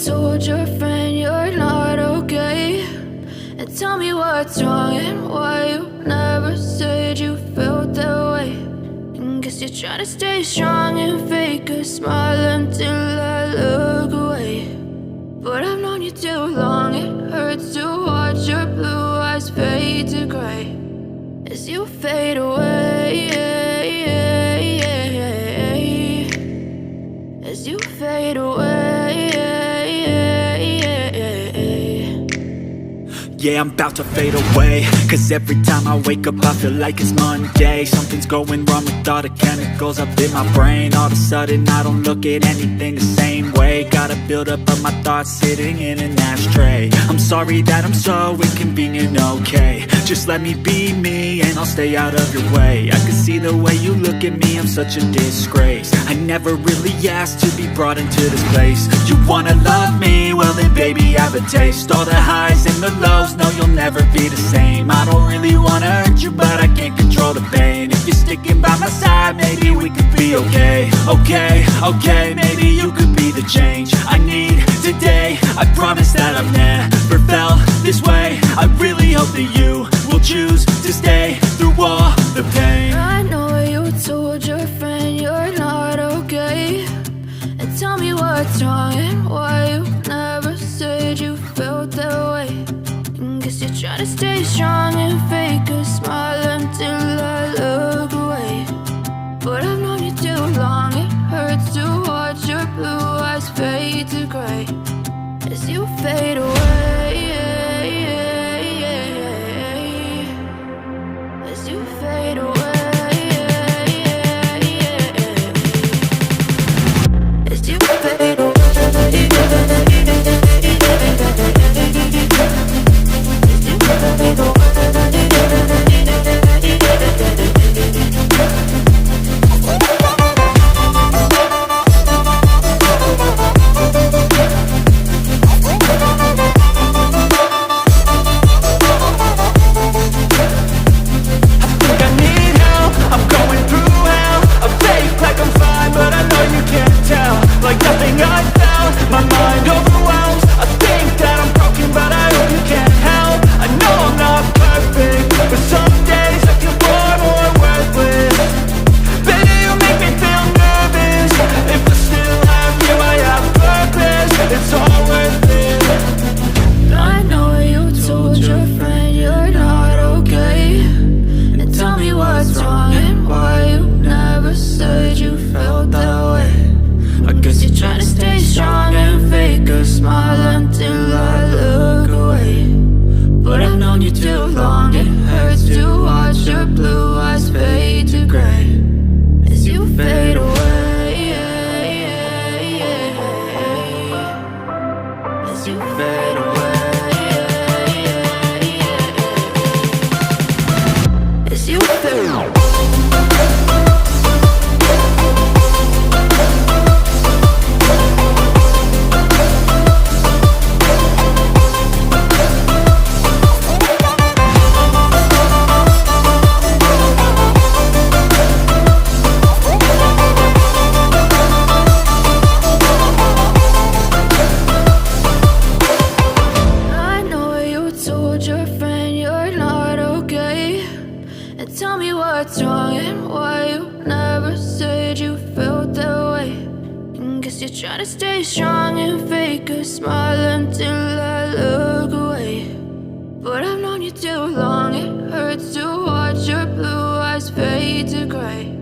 told your friend you're not okay? And tell me what's wrong and why you never said you felt that way. And guess you're trying to stay strong and fake a smile until I look away. But I've known you too long, it hurts to watch your blue eyes fade to gray as you fade away, as you fade away. Yeah, I'm about to fade away, cause every time I wake up I feel like it's Monday. Something's going wrong with all the chemicals up in my brain. All of a sudden I don't look at anything the same way. Got a buildup of my thoughts sitting in an ashtray. I'm sorry that I'm so inconvenient, okay? Just let me be me and I'll stay out of your way. I can see the way you look at me, I'm such a disgrace. I never really asked to be brought into this place. You wanna love me? Well then baby I have a taste. All the highs and the lows, no, you'll never be the same. I don't really wanna hurt you, but I can't control the pain. If you're sticking by my side, maybe we could be okay. Okay, maybe you could be the change I need today. I promise that I've never felt this way. I really hope that you will choose to stay through all the pain. I know you told your friend you're not okay. And tell me what's wrong and why you never said you felt that way. Guess you're trying to stay strong and fake a smile until I look away. But I've known you too long, it hurts to watch your blue eyes fade to gray as you fade away, as you fade away, as you fade away. Trying to stay strong and fake a smile until I look away. But I've known you too long, it hurts to watch your blue eyes fade to gray